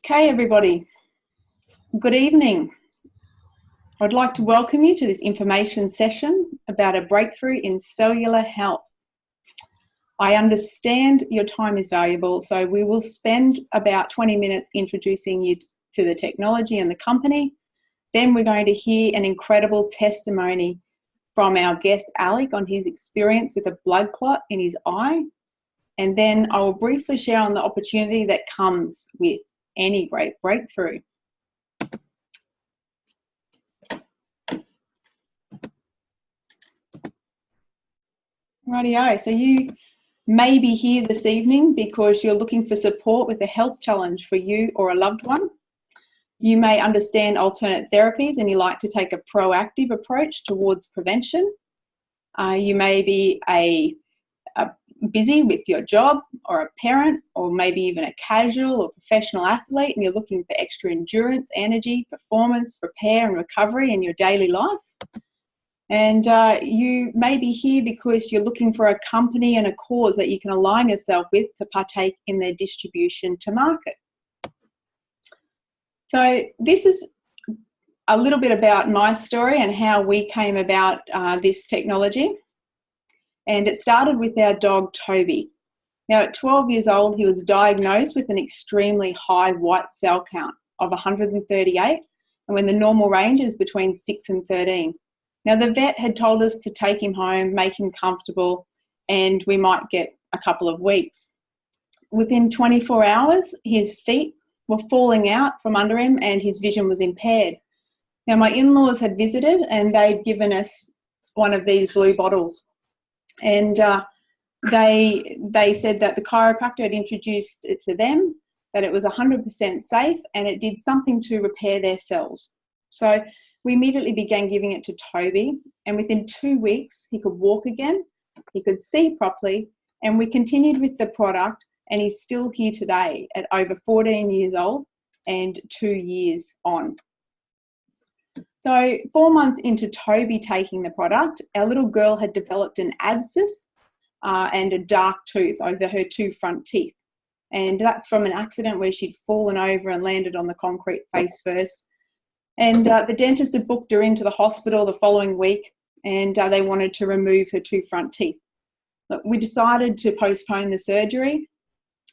Okay, everybody, good evening. I'd like to welcome you to this information session about a breakthrough in cellular health. I understand your time is valuable, so we will spend about 20 minutes introducing you to the technology and the company. Then we're going to hear an incredible testimony from our guest Alec on his experience with a blood clot in his eye. And then I will briefly share on the opportunity that comes with any great breakthrough. Rightio, so you may be here this evening because you're looking for support with a health challenge for you or a loved one. You may understand alternate therapies and you like to take a proactive approach towards prevention. You may be busy with your job or a parent or maybe even a casual or professional athlete and you're looking for extra endurance, energy, performance, repair and recovery in your daily life. And you may be here because you're looking for a company and a cause that you can align yourself with to partake in their distribution to market. So this is a little bit about my story and how we came about this technology. And it started with our dog, Toby. Now, at 12 years old, he was diagnosed with an extremely high white cell count of 138, and when the normal range is between 6 and 13. Now, the vet had told us to take him home, make him comfortable, and we might get a couple of weeks. Within 24 hours, his feet were falling out from under him and his vision was impaired. Now, my in-laws had visited and they'd given us one of these blue bottles. And they said that the chiropractor had introduced it to them, that it was 100% safe and it did something to repair their cells. So we immediately began giving it to Toby, and within 2 weeks he could walk again, he could see properly, and we continued with the product and he's still here today at over 14 years old and 2 years on. So 4 months into Toby taking the product, our little girl had developed an abscess and a dark tooth over her 2 front teeth. And that's from an accident where she'd fallen over and landed on the concrete face first. And the dentist had booked her into the hospital the following week and they wanted to remove her 2 front teeth. Look, we decided to postpone the surgery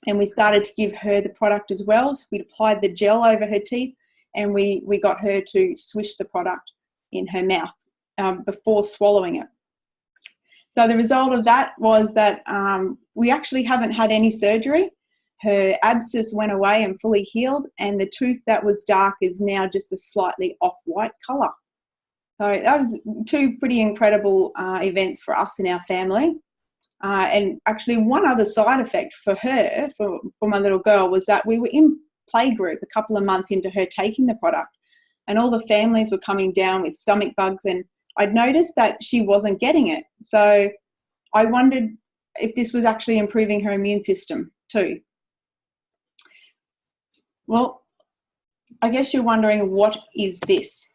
and we started to give her the product as well. So we'd applied the gel over her teeth and we got her to swish the product in her mouth before swallowing it. So the result of that was that we actually haven't had any surgery. Her abscess went away and fully healed, and the tooth that was dark is now just a slightly off-white colour. So that was 2 pretty incredible events for us in our family. And actually one other side effect for her, for my little girl, was that we were in playgroup a couple of months into her taking the product, and all the families were coming down with stomach bugs, and I'd noticed that she wasn't getting it. So I wondered if this was actually improving her immune system too. Well, I guess you're wondering, what is this?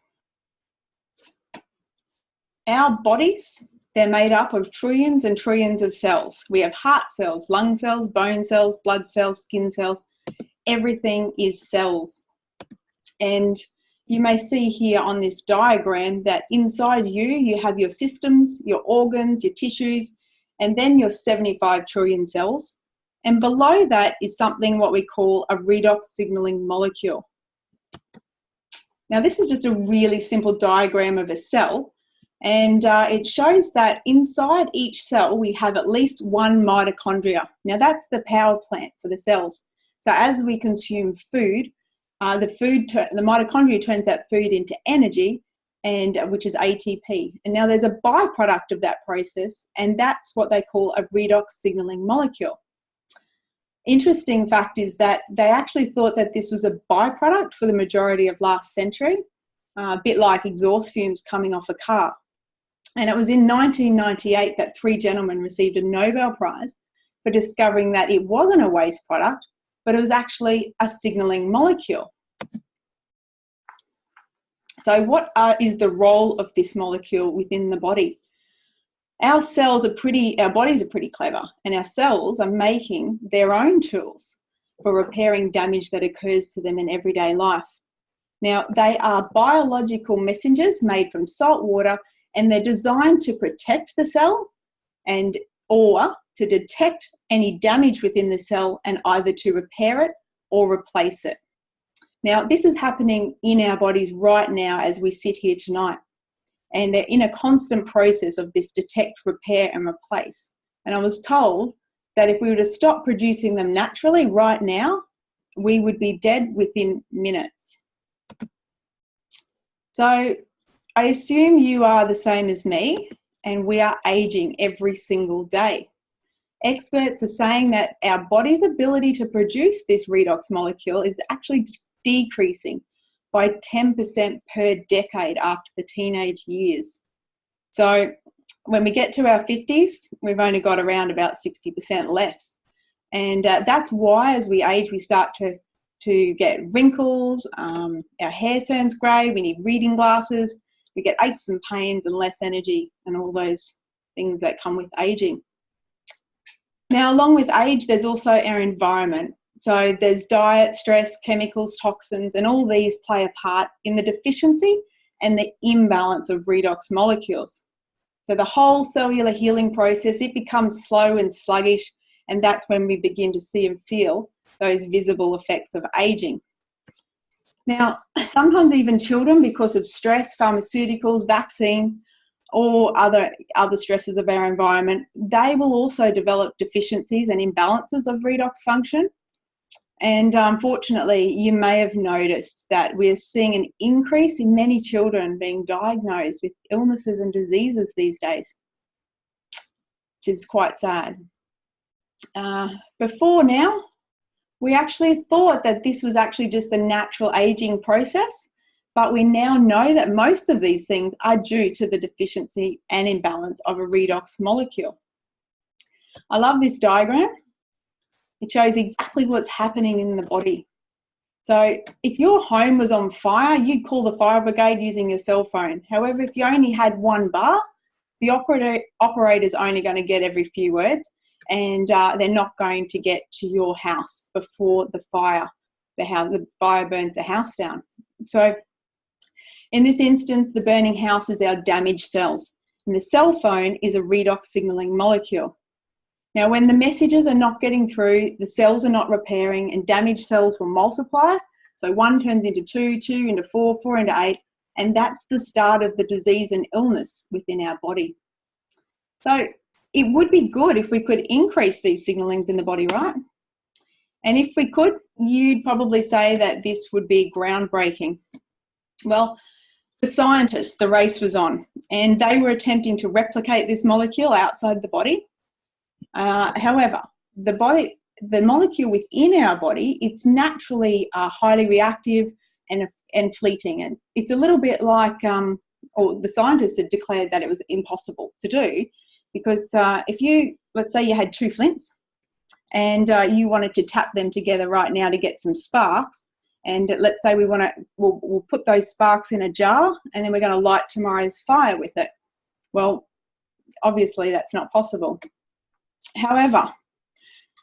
Our bodies, they're made up of trillions and trillions of cells. We have heart cells, lung cells, bone cells, blood cells, skin cells. Everything is cells. And you may see here on this diagram that inside you have your systems, your organs, your tissues, and then your 75 trillion cells. And below that is something what we call a redox signaling molecule. Now, this is just a really simple diagram of a cell, and it shows that inside each cell we have at least 1 mitochondria. Now, that's the power plant for the cells. So as we consume food, the mitochondria turns that food into energy, and which is ATP. And now there's a byproduct of that process, and that's what they call a redox signaling molecule. Interesting fact is that they actually thought that this was a byproduct for the majority of last century, a bit like exhaust fumes coming off a car. And it was in 1998 that 3 gentlemen received a Nobel Prize for discovering that it wasn't a waste product, but it was actually a signaling molecule. So what is the role of this molecule within the body? Our bodies are pretty clever, and our cells are making their own tools. for repairing damage that occurs to them in everyday life. Now, they are biological messengers made from salt water, and they're designed to protect the cell or to detect any damage within the cell and either to repair it or replace it. Now, this is happening in our bodies right now as we sit here tonight, and they're in a constant process of this detect, repair and replace. And I was told that if we were to stop producing them naturally right now, we would be dead within minutes. So I assume you are the same as me, and we are aging every single day. Experts are saying that our body's ability to produce this redox molecule is actually decreasing by 10% per decade after the teenage years. So when we get to our 50s, we've only got around about 60% left. And that's why as we age, we start to get wrinkles, our hair turns grey, we need reading glasses, we get aches and pains and less energy and all those things that come with aging. Now, along with age, there's also our environment. So there's diet, stress, chemicals, toxins, and all these play a part in the deficiency and the imbalance of redox molecules. So the whole cellular healing process, it becomes slow and sluggish, and that's when we begin to see and feel those visible effects of aging. Now, sometimes even children, because of stress, pharmaceuticals, vaccines, or other stresses of our environment, they will also develop deficiencies and imbalances of redox function. And unfortunately, you may have noticed that we're seeing an increase in many children being diagnosed with illnesses and diseases these days, which is quite sad. Before now, we actually thought that this was actually just a natural aging process, but we now know that most of these things are due to the deficiency and imbalance of a redox molecule. I love this diagram. It shows exactly what's happening in the body. So if your home was on fire, you'd call the fire brigade using your cell phone. However, if you only had one bar, the operator's only going to get every few words, and they're not going to get to your house before the fire burns the house down. So in this instance, the burning house is our damaged cells, and the cell phone is a redox signaling molecule. Now, when the messages are not getting through, the cells are not repairing, and damaged cells will multiply. So 1 turns into 2, 2 into 4, 4 into 8, and that's the start of the disease and illness within our body. So it would be good if we could increase these signalings in the body, right? And if we could, you'd probably say that this would be groundbreaking. Well, the scientists, the race was on, and they were attempting to replicate this molecule outside the body. However, the molecule within our body, it's naturally highly reactive and fleeting. And it's a little bit like, or the scientists had declared that it was impossible to do, because let's say you had 2 flints and you wanted to tap them together right now to get some sparks, and let's say we'll put those sparks in a jar and then we're going to light tomorrow's fire with it. Well, obviously that's not possible. However,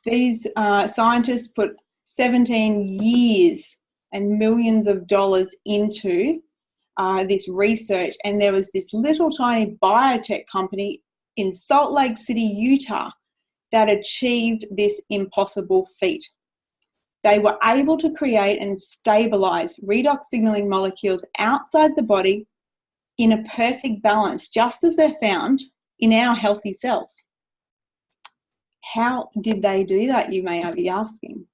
these scientists put 17 years and millions of dollars into this research, and there was this little tiny biotech company in Salt Lake City, Utah, that achieved this impossible feat. They were able to create and stabilize redox signaling molecules outside the body in a perfect balance, just as they're found in our healthy cells. How did they do that, you may be asking?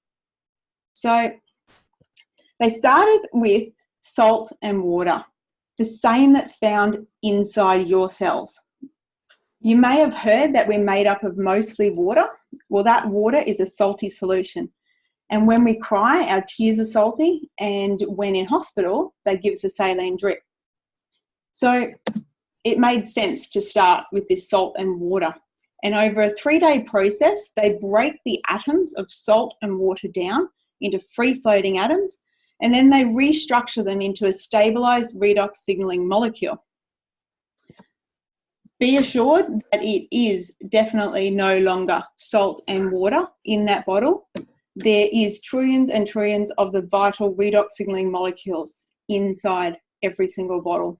So they started with salt and water, the same that's found inside your cells. You may have heard that we're made up of mostly water. Well, that water is a salty solution. And when we cry, our tears are salty, and when in hospital, they give us a saline drip. So it made sense to start with this salt and water. And over a 3-day process, they break the atoms of salt and water down into free-floating atoms, and then they restructure them into a stabilized redox signaling molecule. Be assured that it is definitely no longer salt and water in that bottle. there is trillions and trillions of the vital redox signaling molecules inside every single bottle.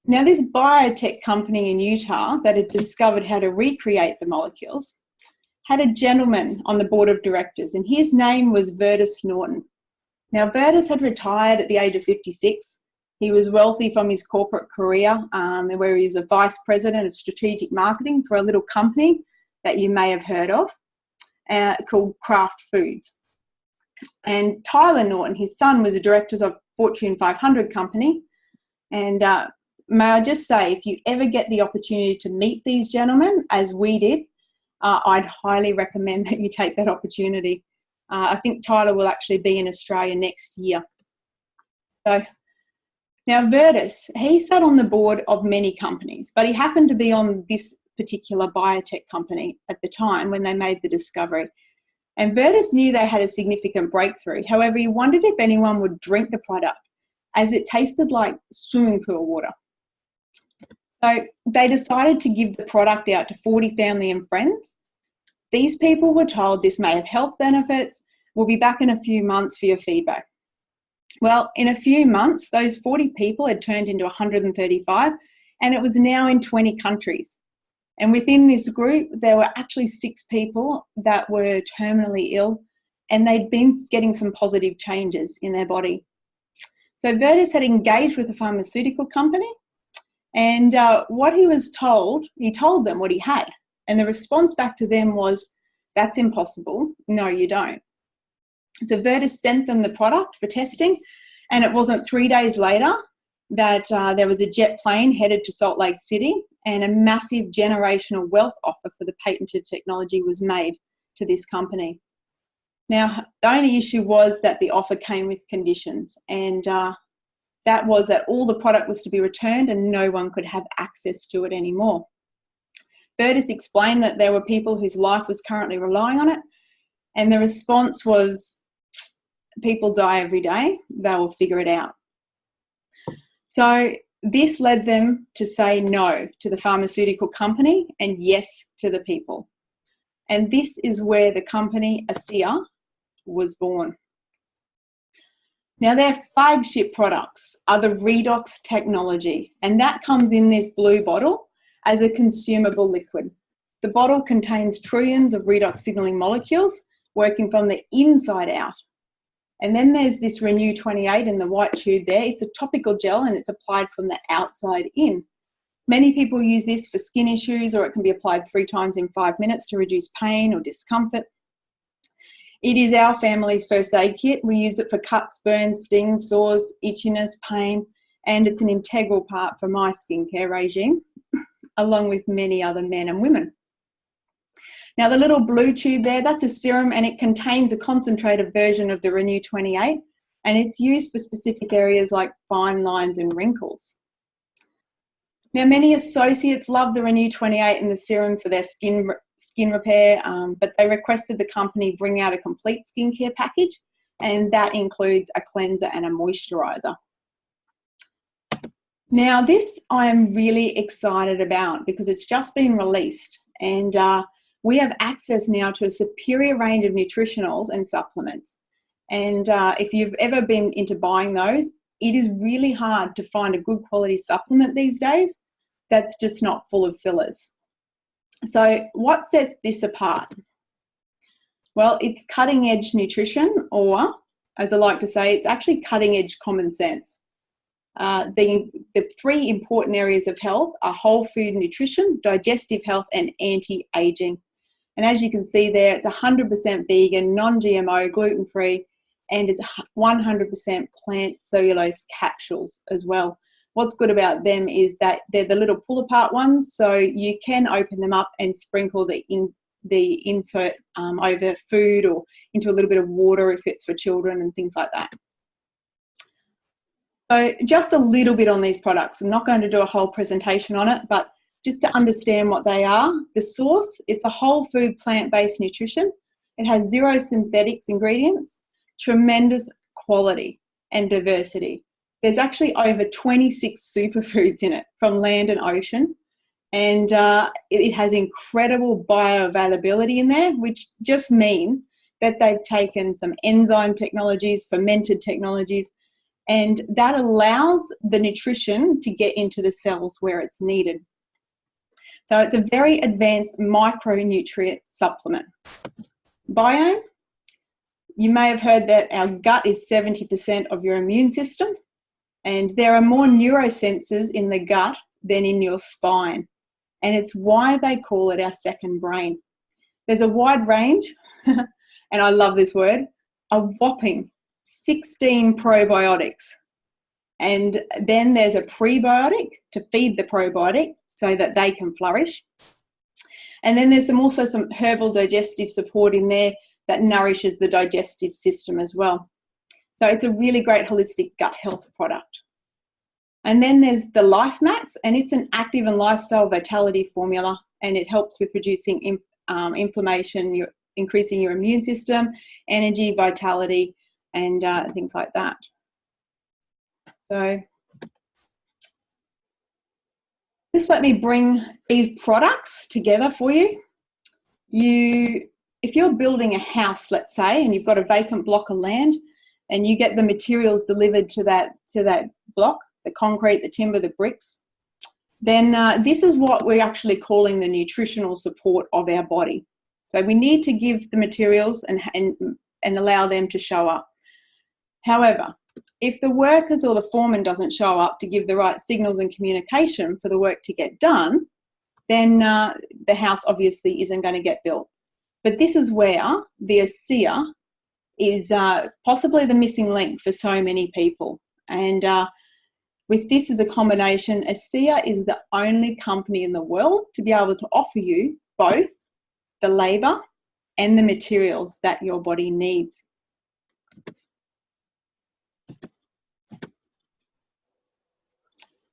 Now, this biotech company in Utah that had discovered how to recreate the molecules had a gentleman on the board of directors, and his name was Virtus Norton. Now, Virtus had retired at the age of 56. He was wealthy from his corporate career, where he was a vice president of strategic marketing for a little company that you may have heard of called Kraft Foods. And Tyler Norton, his son, was a director of Fortune 500 company. And may I just say, if you ever get the opportunity to meet these gentlemen, as we did, I'd highly recommend that you take that opportunity. I think Tyler will actually be in Australia next year. So now Virtus, he sat on the board of many companies, but he happened to be on this particular biotech company at the time when they made the discovery. And Virtus knew they had a significant breakthrough. However, he wondered if anyone would drink the product, as it tasted like swimming pool water. So they decided to give the product out to 40 family and friends. These people were told this may have health benefits. We'll be back in a few months for your feedback. Well, in a few months, those 40 people had turned into 135, and it was now in 20 countries. And within this group, there were actually 6 people that were terminally ill, and they'd been getting some positive changes in their body. So Virtus had engaged with a pharmaceutical company, and what he was told, he told them what he had. And the response back to them was, "That's impossible. No, you don't." So Virtus sent them the product for testing, and it wasn't 3 days later that there was a jet plane headed to Salt Lake City, and a massive generational wealth offer for the patented technology was made to this company. Now, the only issue was that the offer came with conditions, and that was that all the product was to be returned and no one could have access to it anymore. Virtus explained that there were people whose life was currently relying on it, and the response was, "People die every day, they will figure it out." So this led them to say no to the pharmaceutical company and yes to the people. And this is where the company ASEA was born. Now, their flagship products are the Redox technology, and that comes in this blue bottle as a consumable liquid. The bottle contains trillions of redox signaling molecules working from the inside out. And then there's this Renew 28 in the white tube there. It's a topical gel and it's applied from the outside in. Many people use this for skin issues, or it can be applied 3 times in 5 minutes to reduce pain or discomfort. It is our family's first aid kit. We use it for cuts, burns, stings, sores, itchiness, pain, and it's an integral part for my skincare regime, along with many other men and women. Now, the little blue tube there, that's a serum, and it contains a concentrated version of the Renew 28, and it's used for specific areas like fine lines and wrinkles. Now, many associates love the Renew 28 and the serum for their skin repair, but they requested the company bring out a complete skincare package, and that includes a cleanser and a moisturiser. Now, this I am really excited about because it's just been released, and we have access now to a superior range of nutritionals and supplements. And if you've ever been into buying those, it is really hard to find a good quality supplement these days that's just not full of fillers. So what sets this apart? Well, it's cutting edge nutrition, or as I like to say, it's actually cutting edge common sense. The 3 important areas of health are whole food nutrition, digestive health, and anti-aging. And as you can see there, it's 100% vegan, non-GMO, gluten-free, and it's 100% plant cellulose capsules as well. What's good about them is that they're the little pull-apart ones, so you can open them up and sprinkle the insert over food or into a little bit of water if it's for children and things like that. So just a little bit on these products. I'm not going to do a whole presentation on it, but just to understand what they are. The source, it's a whole food plant-based nutrition. It has 0 synthetics ingredients, tremendous quality and diversity. There's actually over 26 superfoods in it from land and ocean. And it has incredible bioavailability in there, which just means that they've taken some enzyme technologies, fermented technologies, and that allows the nutrition to get into the cells where it's needed. So it's a very advanced micronutrient supplement. Biome, you may have heard that our gut is 70% of your immune system, and there are more neurosensors in the gut than in your spine. And it's why they call it our second brain. There's a wide range, and I love this word, a whopping 16 probiotics. And then there's a prebiotic to feed the probiotic so that they can flourish. And then there's also some herbal digestive support in there that nourishes the digestive system as well. So it's a really great holistic gut health product. And then there's the Life Max, and it's an active and lifestyle vitality formula, and it helps with reducing inflammation, increasing your immune system, energy, vitality, and things like that. So just let me bring these products together for you. If you're building a house, let's say, and you've got a vacant block of land, and you get the materials delivered to that block, the concrete, the timber, the bricks, then this is what we're actually calling the nutritional support of our body. So we need to give the materials and allow them to show up. However, if the workers or the foreman doesn't show up to give the right signals and communication for the work to get done, then the house obviously isn't going to get built. But this is where the ASEA is possibly the missing link for so many people. And with this as a combination, ASEA is the only company in the world to be able to offer you both the labour and the materials that your body needs.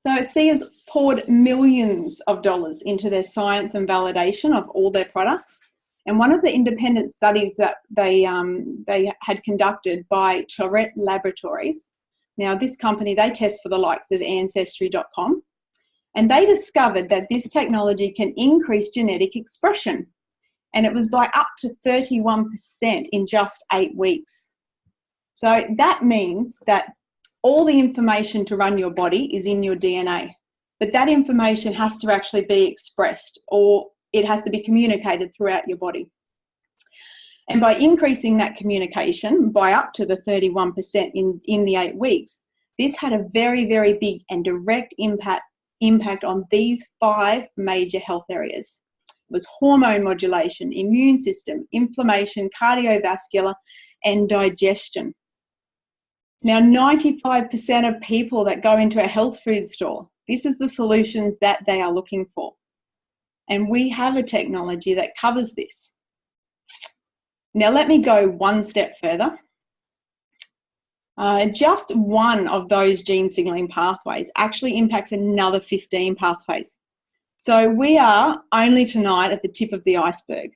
So ASEA's poured millions of dollars into their science and validation of all their products. And one of the independent studies that they had conducted by Tourette Laboratories. Now, this company, they test for the likes of Ancestry.com, and they discovered that this technology can increase genetic expression, and it was by up to 31% in just 8 weeks. So that means that all the information to run your body is in your DNA, but that information has to actually be expressed, or it has to be communicated throughout your body. And by increasing that communication by up to the 31% in the 8 weeks, this had a very, very big and direct impact on these 5 major health areas. It was hormone modulation, immune system, inflammation, cardiovascular, and digestion. Now, 95% of people that go into a health food store, this is the solutions that they are looking for. And we have a technology that covers this. Now, let me go one step further. Just one of those gene signaling pathways actually impacts another 15 pathways. So we are only tonight at the tip of the iceberg.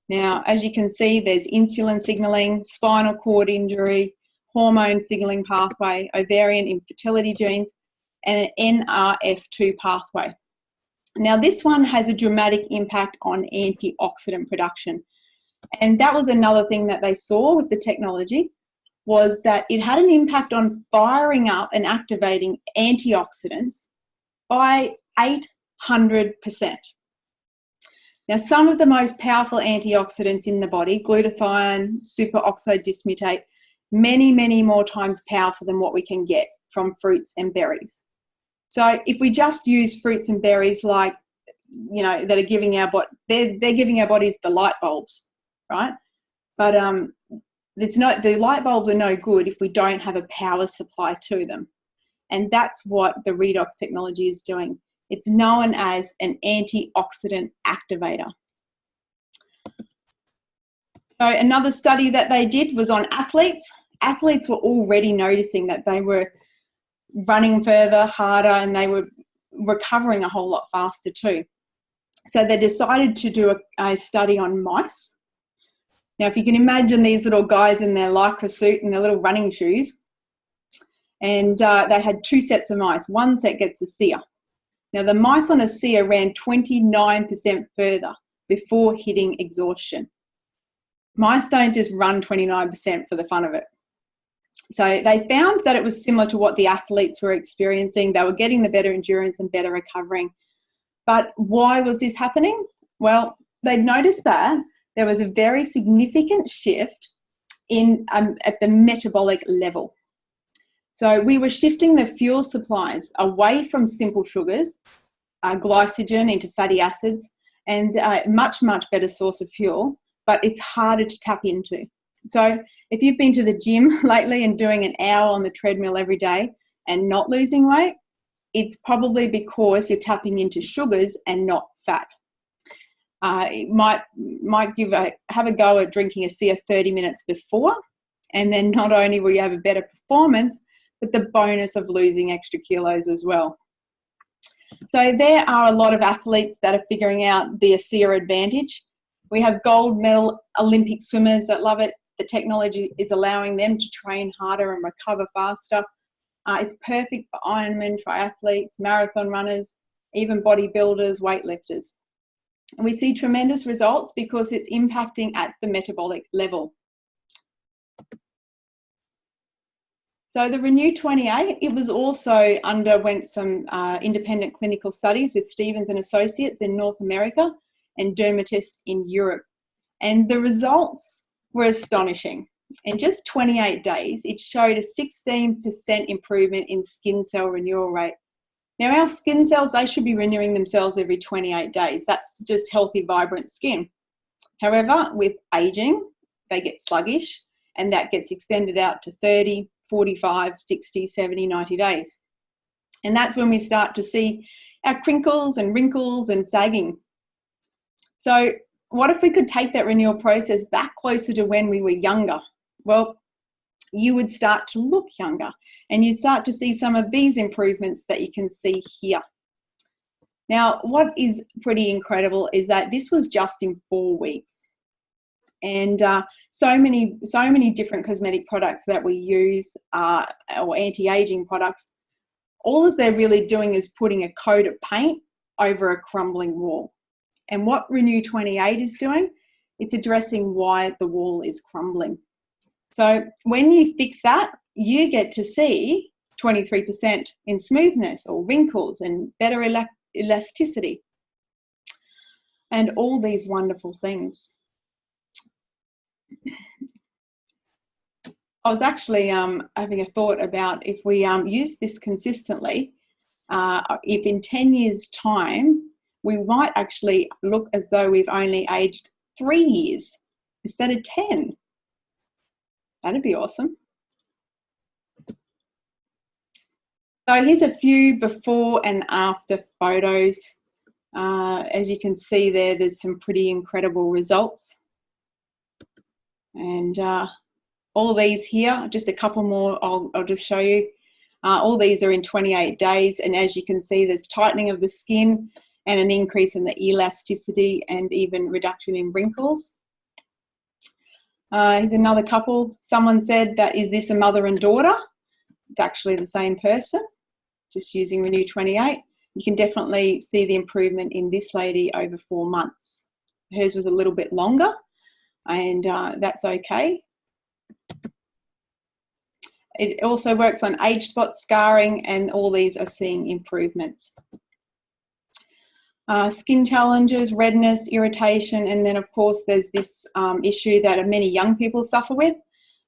Now, as you can see, there's insulin signaling, spinal cord injury, hormone signaling pathway, ovarian infertility genes, and an NRF2 pathway. Now, this one has a dramatic impact on antioxidant production. And that was another thing that they saw with the technology, was that it had an impact on firing up and activating antioxidants by 800%. Now, some of the most powerful antioxidants in the body, glutathione, superoxide dismutate, many, many more times powerful than what we can get from fruits and berries. So if we just use fruits and berries like, that are giving our body, they're giving our bodies the light bulbs, right? But the light bulbs are no good if we don't have a power supply to them. And that's what the Redox technology is doing. It's known as an antioxidant activator. So another study that they did was on athletes. Athletes were already noticing that they were running further, harder, and they were recovering a whole lot faster too. So they decided to do a study on mice. Now, if you can imagine these little guys in their lycra suit and their little running shoes, and they had 2 sets of mice. One set gets ASEA. Now, the mice on ASEA ran 29% further before hitting exhaustion. Mice don't just run 29% for the fun of it. So they found that it was similar to what the athletes were experiencing. They were getting the better endurance and better recovering. But why was this happening? Well, they'd noticed that there was a very significant shift in at the metabolic level. So we were shifting the fuel supplies away from simple sugars, glycogen into fatty acids, and a much, much better source of fuel, but it's harder to tap into. So if you've been to the gym lately and doing an hour on the treadmill every day and not losing weight, it's probably because you're tapping into sugars and not fat. It might have a go at drinking ASEA 30 minutes before, and then not only will you have a better performance, but the bonus of losing extra kilos as well. So there are a lot of athletes that are figuring out the ASEA advantage. We have gold medal Olympic swimmers that love it. The technology is allowing them to train harder and recover faster. It's perfect for Ironman, triathletes, marathon runners, even bodybuilders, weightlifters. And we see tremendous results because it's impacting at the metabolic level. So the Renew 28, it was also underwent some independent clinical studies with Stevens and Associates in North America and Dermatist in Europe. And the results were astonishing. In just 28 days, it showed a 16% improvement in skin cell renewal rate. Now, our skin cells, they should be renewing themselves every 28 days. That's just healthy, vibrant skin. However, with aging, they get sluggish, and that gets extended out to 30, 45, 60, 70, 90 days. And that's when we start to see our crinkles and wrinkles and sagging. So what if we could take that renewal process back closer to when we were younger? Well, you would start to look younger, and you start to see some of these improvements that you can see here. Now, what is pretty incredible is that this was just in 4 weeks. And so many different cosmetic products that we use, or anti-aging products, all they're really doing is putting a coat of paint over a crumbling wall. And what Renew 28 is doing, it's addressing why the wall is crumbling. So when you fix that, you get to see 23% in smoothness or wrinkles and better elasticity and all these wonderful things. I was actually having a thought about if we use this consistently, if in 10 years' time, we might actually look as though we've only aged 3 years instead of 10. That'd be awesome. So here's a few before and after photos. As you can see there, there's some pretty incredible results. And all of these here, just a couple more I'll just show you. All these are in 28 days, and as you can see, there's tightening of the skin and an increase in the elasticity and even reduction in wrinkles. Here's another couple. Someone said that, is this a mother and daughter? It's actually the same person, just using Renew 28. You can definitely see the improvement in this lady over 4 months. Hers was a little bit longer, and that's okay. It also works on age spot scarring, and all these are seeing improvements. Skin challenges, redness, irritation, and then of course there's this issue that many young people suffer with,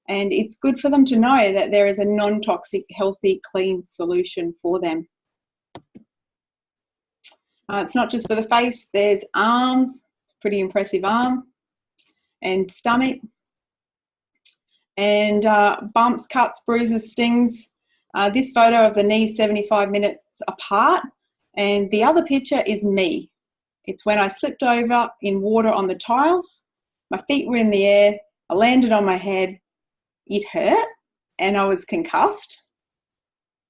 and it's good for them to know that there is a non-toxic, healthy, clean solution for them. It's not just for the face, there's arms, pretty impressive arm, and stomach, and bumps, cuts, bruises, stings. This photo of the knees 75 minutes apart, and the other picture is me. It's when I slipped over in water on the tiles, my feet were in the air, I landed on my head, it hurt, and I was concussed.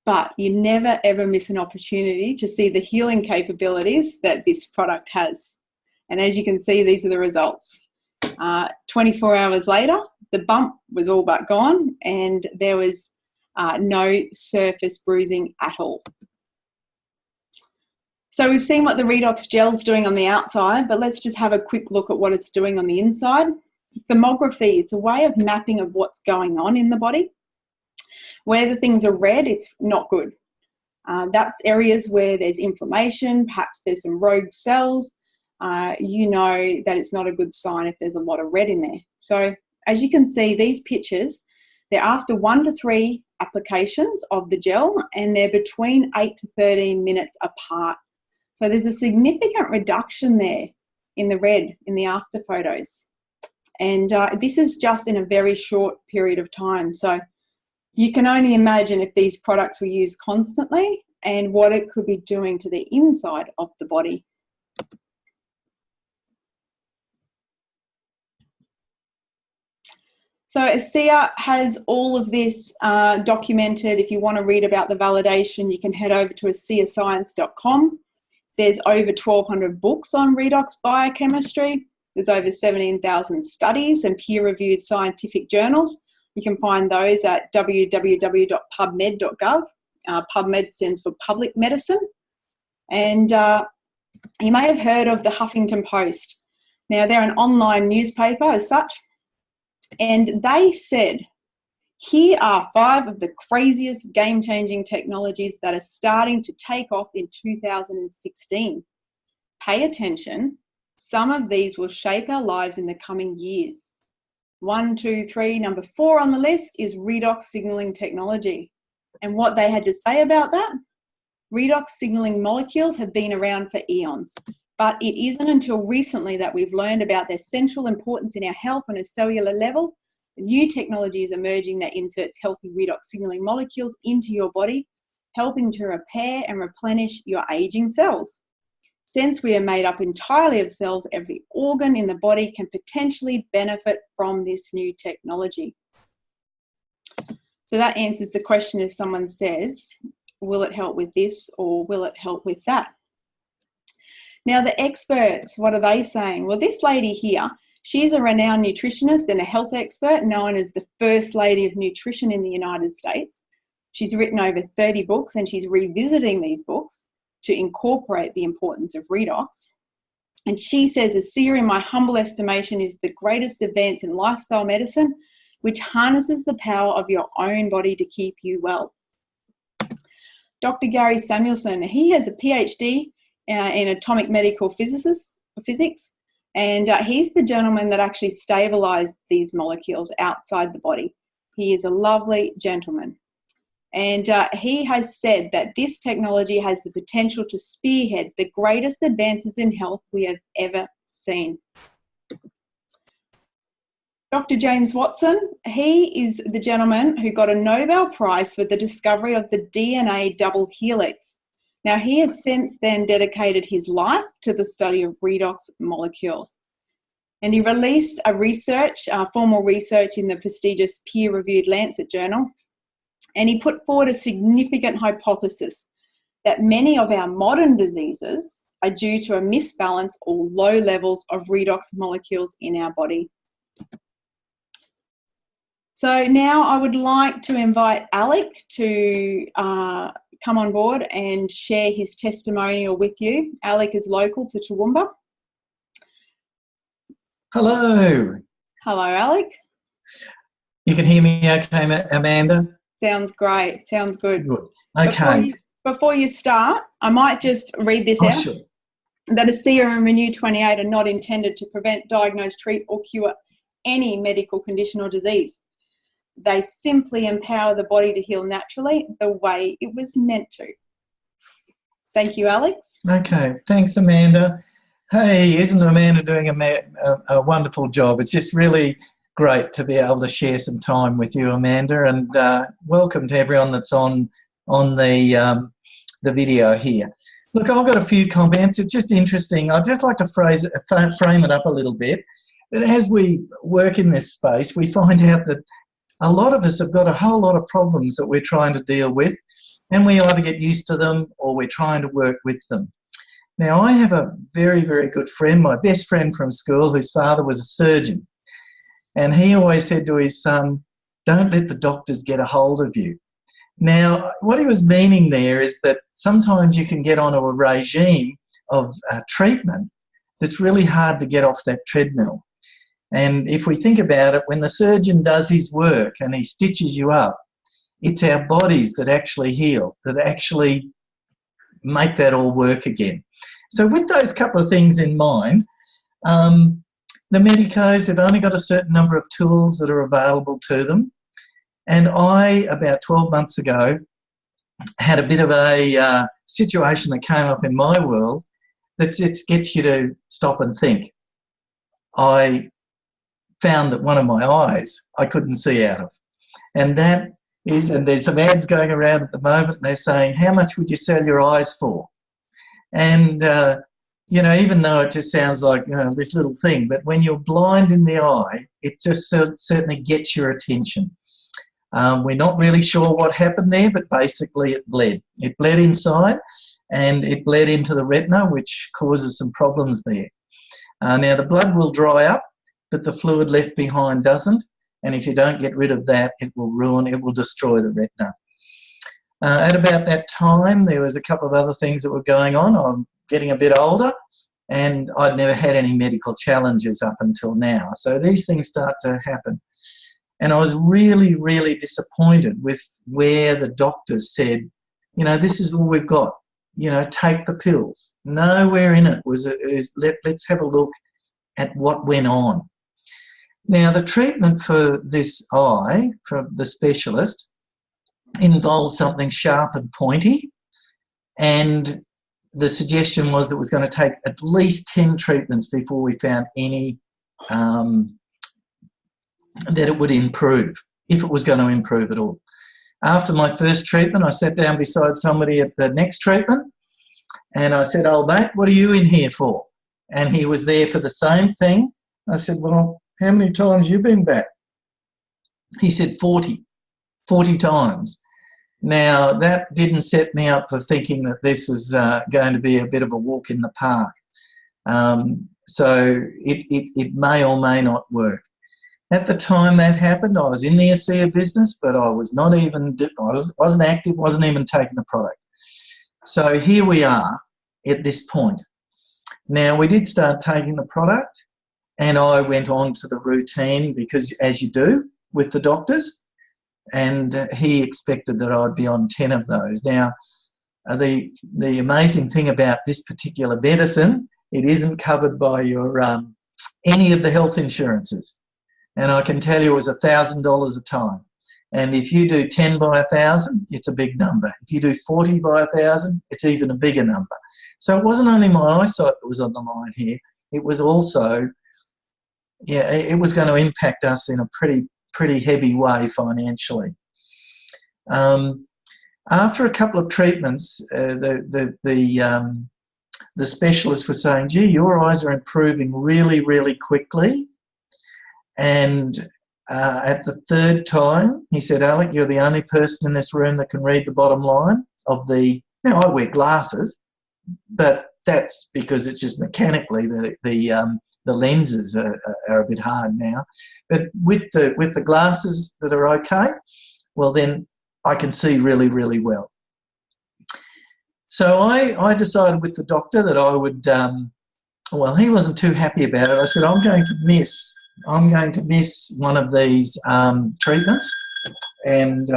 But you never ever miss an opportunity to see the healing capabilities that this product has. And as you can see, these are the results. 24 hours later, the bump was all but gone, and there was no surface bruising at all. So we've seen what the Redox gel's doing on the outside, but let's just have a quick look at what it's doing on the inside. Thermography, it's a way of mapping of what's going on in the body. Where the things are red, it's not good. That's areas where there's inflammation, perhaps there's some rogue cells. You know that it's not a good sign if there's a lot of red in there. So as you can see, these pictures, they're after 1 to 3 applications of the gel, and they're between 8 to 13 minutes apart. So there's a significant reduction there in the red in the after photos. And this is just in a very short period of time. So you can only imagine if these products were used constantly and what it could be doing to the inside of the body. So ASEA has all of this documented. If you want to read about the validation, you can head over to aseascience.com. There's over 1,200 books on redox biochemistry. There's over 17,000 studies and peer-reviewed scientific journals. You can find those at www.pubmed.gov. PubMed stands for Public Medicine. And you may have heard of the Huffington Post. Now, they're an online newspaper as such. And they said, here are 5 of the craziest game-changing technologies that are starting to take off in 2016. Pay attention. Some of these will shape our lives in the coming years. 1, 2, 3, number 4 on the list is redox signaling technology. And what they had to say about that? Redox signaling molecules have been around for eons, but it isn't until recently that we've learned about their central importance in our health on a cellular level. New technology is emerging that inserts healthy redox signaling molecules into your body, helping to repair and replenish your aging cells. Since we are made up entirely of cells, every organ in the body can potentially benefit from this new technology. So that answers the question if someone says, will it help with this or will it help with that? Now the experts, what are they saying? Well, this lady here, she's a renowned nutritionist and a health expert known as the First Lady of Nutrition in the United States. She's written over 30 books and she's revisiting these books to incorporate the importance of redox. And she says, ASEA, in my humble estimation, is the greatest advance in lifestyle medicine, which harnesses the power of your own body to keep you well. Dr. Gary Samuelson, he has a PhD in atomic medical physics, and he's the gentleman that actually stabilized these molecules outside the body. He is a lovely gentleman. And he has said that this technology has the potential to spearhead the greatest advances in health we have ever seen. Dr. James Watson, he is the gentleman who got a Nobel Prize for the discovery of the DNA double helix. Now, he has since then dedicated his life to the study of redox molecules. And he released a formal research in the prestigious peer-reviewed Lancet journal. And he put forward a significant hypothesis that many of our modern diseases are due to a misbalance or low levels of redox molecules in our body. So now I would like to invite Alec to come on board and share his testimonial with you. Alec is local to Toowoomba. Hello. Hello, Alec. You can hear me okay, Amanda? Sounds great. Sounds good. Good. Okay. Before you start, I might just read this out. Sure. That ASEA and Renew 28 are not intended to prevent, diagnose, treat or cure any medical condition or disease. They simply empower the body to heal naturally the way it was meant to. Thank you, Alex. Okay. Thanks, Amanda. Hey, isn't Amanda doing a wonderful job? It's just really great to be able to share some time with you, Amanda, and welcome to everyone that's on the video here. Look, I've got a few comments. It's just interesting. I'd just like to frame it up a little bit. That as we work in this space, we find out that a lot of us have got a whole lot of problems that we're trying to deal with, and we either get used to them or we're trying to work with them. Now, I have a very, very good friend, my best friend from school, whose father was a surgeon. And he always said to his son, don't let the doctors get a hold of you. Now, what he was meaning there is that sometimes you can get onto a regime of treatment that's really hard to get off that treadmill. And if we think about it, when the surgeon does his work and he stitches you up, it's our bodies that actually heal, that actually make that all work again. So with those couple of things in mind, the medicos, they've only got a certain number of tools that are available to them. And I, about 12 months ago, had a bit of a situation that came up in my world that just gets you to stop and think. I found that one of my eyes I couldn't see out of. And that is, and there's some ads going around at the moment, and they're saying, how much would you sell your eyes for? And, you know, even though it just sounds like, you know, this little thing, but when you're blind in the eye, it just certainly gets your attention. We're not really sure what happened there, but basically it bled. It bled inside and it bled into the retina, which causes some problems there. Now, the blood will dry up, but the fluid left behind doesn't. And if you don't get rid of that, it will ruin, it will destroy the retina. At about that time, there was a couple of other things that were going on. I'm getting a bit older, and I'd never had any medical challenges up until now. So these things start to happen. And I was really, really disappointed with where the doctors said, you know, this is all we've got. You know, take the pills. Nowhere in it was let's have a look at what went on. Now, the treatment for this eye from the specialist involves something sharp and pointy, and the suggestion was that it was going to take at least 10 treatments before we found any that it would improve, if it was going to improve at all. After my first treatment, I sat down beside somebody at the next treatment, and I said, old mate, what are you in here for? And he was there for the same thing. I said, well, how many times have you been back? He said 40 times. Now, that didn't set me up for thinking that this was going to be a bit of a walk in the park. So it may or may not work. At the time that happened, I was in the ASEA business, but I was not even, wasn't active, wasn't even taking the product. So here we are at this point. Now, we did start taking the product, and I went on to the routine because, as you do with the doctors, and he expected that I'd be on 10 of those. Now, the amazing thing about this particular medicine, it isn't covered by your any of the health insurances. And I can tell you it was $1,000 a time. And if you do 10 by 1,000, it's a big number. If you do 40 by 1,000, it's even a bigger number. So it wasn't only my eyesight that was on the line here, it was also, yeah, it was going to impact us in a pretty heavy way financially. After a couple of treatments, the specialist was saying, gee, your eyes are improving really, really quickly. And at the third time, he said, Alec, you're the only person in this room that can read the bottom line of the, now I wear glasses, but that's because it's just mechanically the lenses are a bit hard now. But with the glasses that are okay, well then I can see really, really well. So I decided with the doctor that I would, well, he wasn't too happy about it. I said, I'm going to miss one of these treatments, and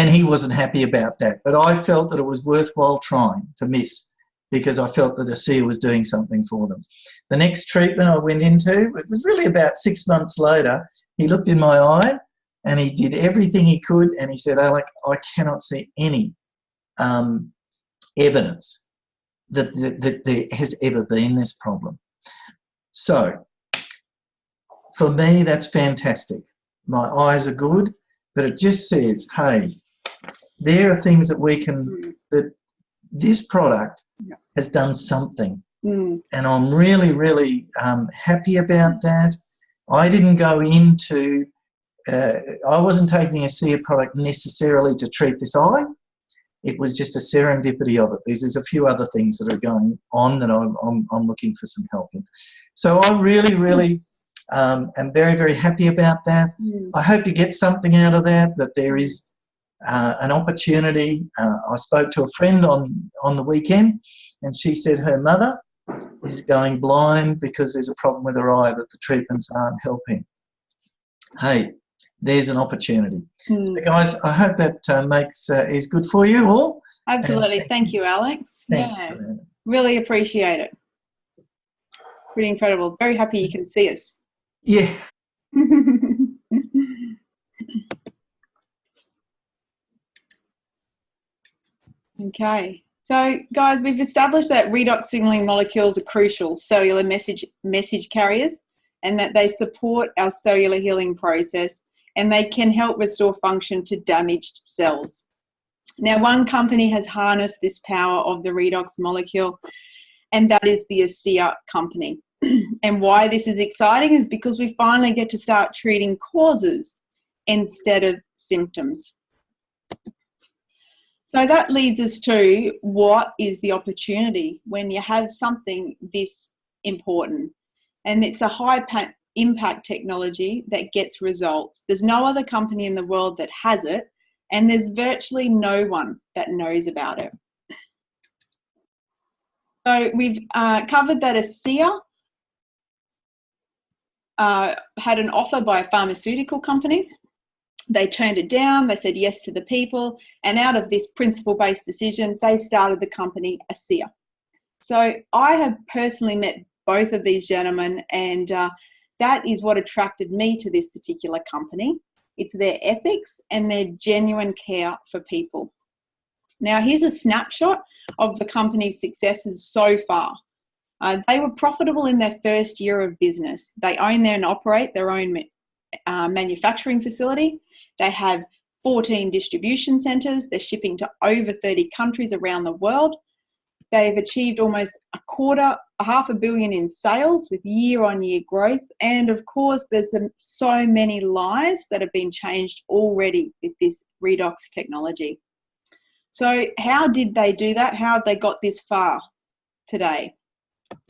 he wasn't happy about that. But I felt that it was worthwhile trying to miss, because I felt that ASEA was doing something for them. The next treatment I went into, it was really about 6 months later, he looked in my eye and he did everything he could, and he said, Alec, I cannot see any evidence that there has ever been this problem. So for me, that's fantastic. My eyes are good, but it just says, hey, there are things that we can, that this product has done something. And I'm really, really happy about that. I didn't go into, I wasn't taking a ASEA product necessarily to treat this eye. It was just a serendipity of it. There's a few other things that are going on that I'm looking for some help in. So I really, really I'm very, very happy about that. I hope you get something out of that, that there is an opportunity. I spoke to a friend on the weekend, and she said her mother is going blind because there's a problem with her eye, that the treatments aren't helping. Hey, there's an opportunity. So guys, I hope that is good for you all. Absolutely. Thank you, Alex. Thanks. Yeah, really appreciate it. Pretty incredible. Very happy you can see us. Yeah. Okay. So, guys, we've established that redox signaling molecules are crucial cellular message carriers, and that they support our cellular healing process, and they can help restore function to damaged cells. Now, one company has harnessed this power of the redox molecule, and that is the 8OCT company. And why this is exciting is because we finally get to start treating causes instead of symptoms. So that leads us to, what is the opportunity when you have something this important? And it's a high impact technology that gets results. There's no other company in the world that has it, and there's virtually no one that knows about it. So we've covered that 8OCT had an offer by a pharmaceutical company. They turned it down. They said yes to the people, and out of this principle-based decision, they started the company 8OCT. So I have personally met both of these gentlemen, and that is what attracted me to this particular company. It's their ethics and their genuine care for people. Now, here's a snapshot of the company's successes so far. They were profitable in their first year of business. They own and operate their own manufacturing facility. They have 14 distribution centres. They're shipping to over 30 countries around the world. They've achieved almost $500 million in sales with year-on-year growth. And of course, there's so many lives that have been changed already with this redox technology. So how did they do that? How have they got this far today?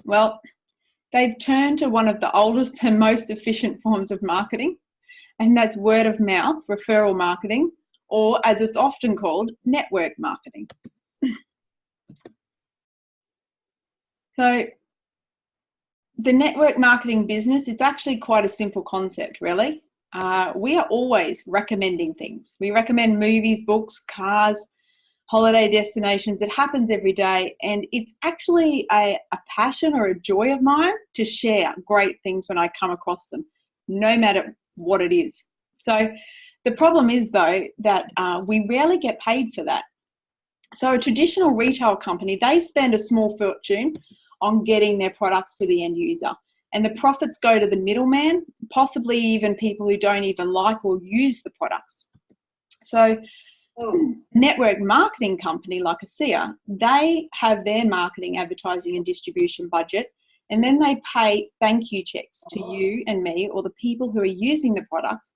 Well, they've turned to one of the oldest and most efficient forms of marketing, and that's word of mouth referral marketing, or as it's often called, network marketing. So the network marketing business, it's actually quite a simple concept, really. We are always recommending things. We recommend movies, books, cars, holiday destinations. It happens every day, and it's actually a passion or a joy of mine to share great things when I come across them, no matter what it is. So the problem is, though, that we rarely get paid for that. So a traditional retail company, they spend a small fortune on getting their products to the end user, and the profits go to the middleman, possibly even people who don't even like or use the products. So network marketing company like 8OCT, they have their marketing, advertising and distribution budget, and then they pay thank you checks to you and me, or the people who are using the products,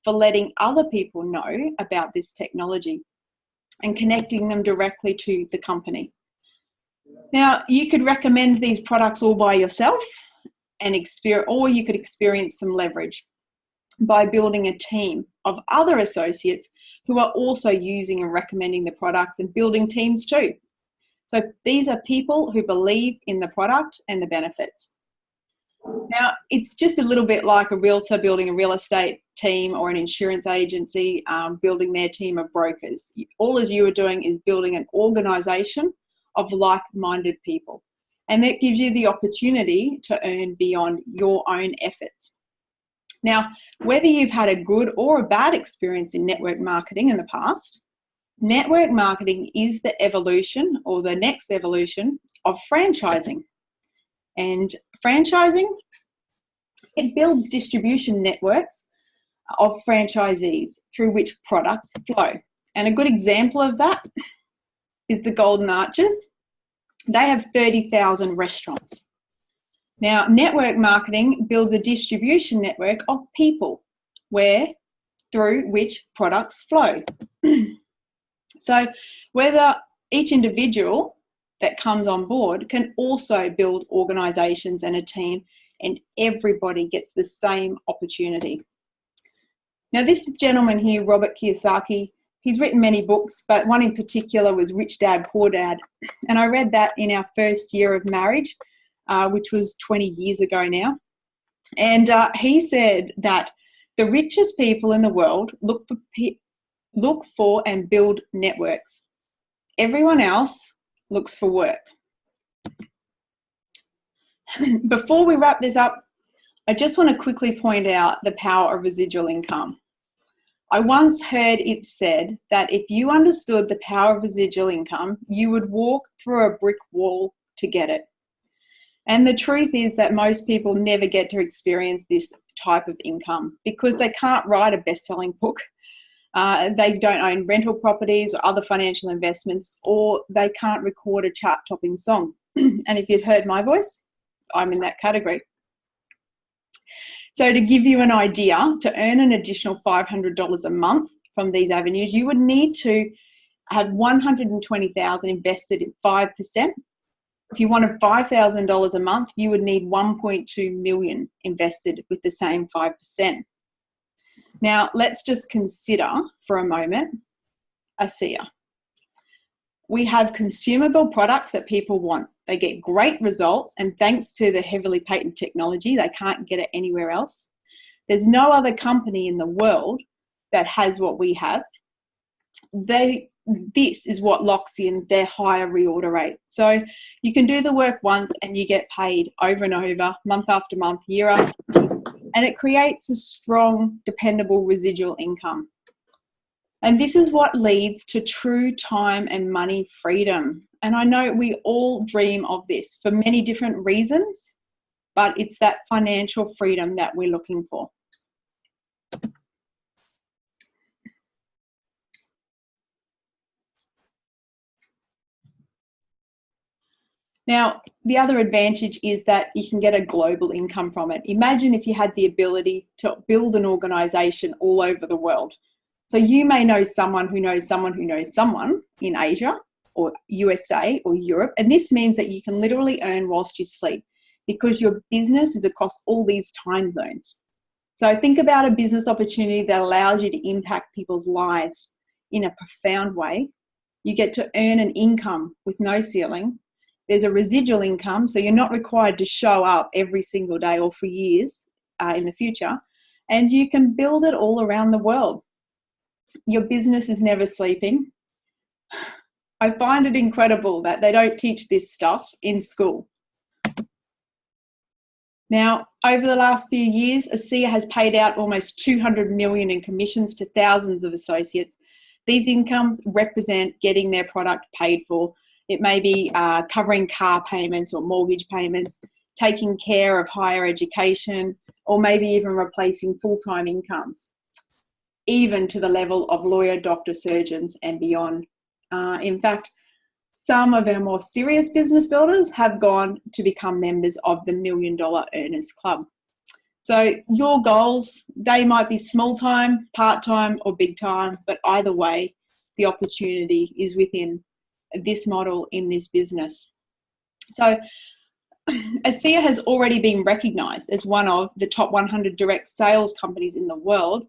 for letting other people know about this technology and connecting them directly to the company. Now, you could recommend these products all by yourself, and or you could experience some leverage by building a team of other associates who are also using and recommending the products, and building teams too. So these are people who believe in the product and the benefits. Now, it's just a little bit like a realtor building a real estate team, or an insurance agency building their team of brokers. All as you are doing is building an organisation of like-minded people, and that gives you the opportunity to earn beyond your own efforts. Now, whether you've had a good or a bad experience in network marketing in the past, network marketing is the evolution, or the next evolution, of franchising. And franchising, it builds distribution networks of franchisees through which products flow. And a good example of that is the Golden Arches. They have 30,000 restaurants. Now, network marketing builds a distribution network of people through which products flow. So whether each individual that comes on board can also build organisations and a team and everybody gets the same opportunity. Now, this gentleman here, Robert Kiyosaki, he's written many books, but one in particular was Rich Dad, Poor Dad. And I read that in our first year of marriage, which was 20 years ago now. And he said that the richest people in the world look for and build networks. Everyone else looks for work. Before we wrap this up, I just want to quickly point out the power of residual income. I once heard it said that if you understood the power of residual income, you would walk through a brick wall to get it. And the truth is that most people never get to experience this type of income because they can't write a best-selling book. They don't own rental properties or other financial investments, or they can't record a chart-topping song. And if you'd heard my voice, I'm in that category. So to give you an idea, to earn an additional $500 a month from these avenues, you would need to have $120,000 invested in 5%. If you wanted $5,000 a month, you would need $1.2 million invested with the same 5%. Now, let's just consider for a moment ASEA. We have consumable products that people want. They get great results, and thanks to the heavily patented technology, they can't get it anywhere else. There's no other company in the world that has what we have. This is what locks in their higher reorder rate. So you can do the work once and you get paid over and over, month after month, year after year, and it creates a strong, dependable residual income. And this is what leads to true time and money freedom. And I know we all dream of this for many different reasons, but it's that financial freedom that we're looking for. Now, the other advantage is that you can get a global income from it. Imagine if you had the ability to build an organization all over the world. So you may know someone who knows someone who knows someone in Asia or USA or Europe, and this means that you can literally earn whilst you sleep because your business is across all these time zones. So think about a business opportunity that allows you to impact people's lives in a profound way. You get to earn an income with no ceiling. There's a residual income, so you're not required to show up every single day or for years in the future, and you can build it all around the world. Your business is never sleeping. I find it incredible that they don't teach this stuff in school. Now, over the last few years, ASEA has paid out almost $200 million in commissions to thousands of associates. These incomes represent getting their product paid for. It may be covering car payments or mortgage payments, taking care of higher education, or maybe even replacing full-time incomes, even to the level of lawyer, doctor, surgeons, and beyond. In fact, some of our more serious business builders have gone to become members of the $1 Million Earners Club. So your goals, they might be small-time, part-time, or big-time, but either way, the opportunity is within this model in this business. So ASEA has already been recognised as one of the top 100 direct sales companies in the world,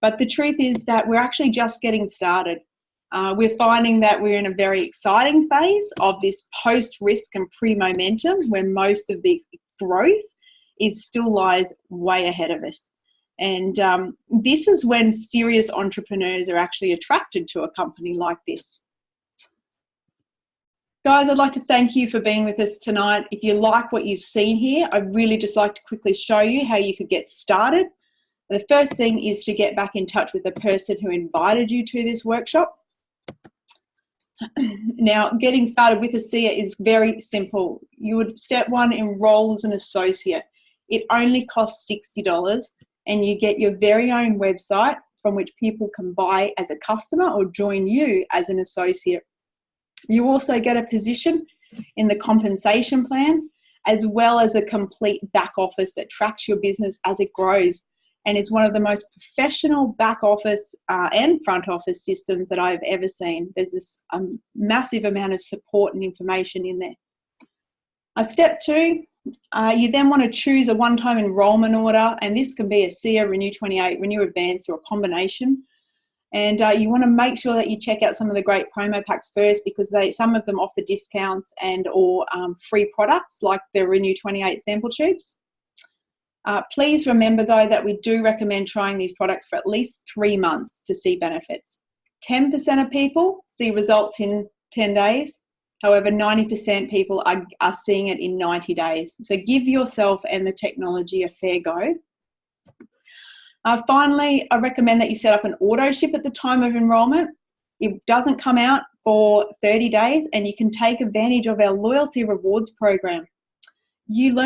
but the truth is that we're actually just getting started. We're finding that we're in a very exciting phase of this post-risk and pre-momentum where most of the growth still lies way ahead of us. And this is when serious entrepreneurs are actually attracted to a company like this. Guys, I'd like to thank you for being with us tonight. If you like what you've seen here, I'd really just like to quickly show you how you could get started. The first thing is to get back in touch with the person who invited you to this workshop. Now, getting started with ASEA is very simple. You would, step one, enroll as an associate. It only costs $60 and you get your very own website from which people can buy as a customer or join you as an associate. You also get a position in the compensation plan as well as a complete back office that tracks your business as it grows, and is one of the most professional back office and front office systems that I've ever seen. There's this massive amount of support and information in there. Step two, You then want to choose a one-time enrolment order, and this can be a SEA, Renew 28, Renew Advanced, or a combination. And you want to make sure that you check out some of the great promo packs first, because some of them offer discounts and or free products like the Renew 28 sample tubes. Please remember though that we do recommend trying these products for at least 3 months to see benefits. 10% of people see results in 10 days. However, 90% people are seeing it in 90 days. So give yourself and the technology a fair go. Finally, I recommend that you set up an auto ship at the time of enrolment. It doesn't come out for 30 days, and you can take advantage of our loyalty rewards program. You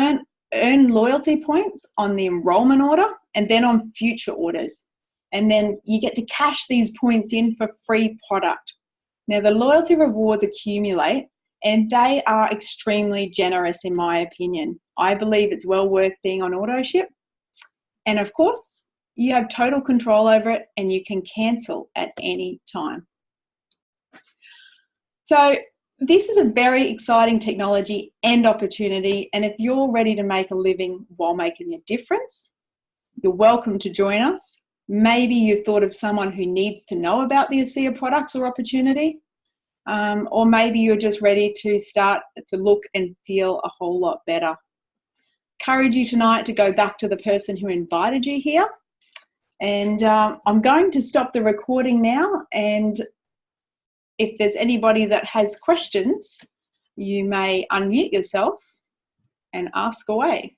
earn loyalty points on the enrolment order and then on future orders. And then you get to cash these points in for free product. Now, the loyalty rewards accumulate, and they are extremely generous in my opinion. I believe it's well worth being on auto ship. And of course, you have total control over it, and you can cancel at any time. So this is a very exciting technology and opportunity, and if you're ready to make a living while making a difference, you're welcome to join us. Maybe you've thought of someone who needs to know about the ASEA products or opportunity, or maybe you're just ready to start to look and feel a whole lot better. Encourage you tonight to go back to the person who invited you here. And I'm going to stop the recording now, and if there's anybody that has questions, you may unmute yourself and ask away.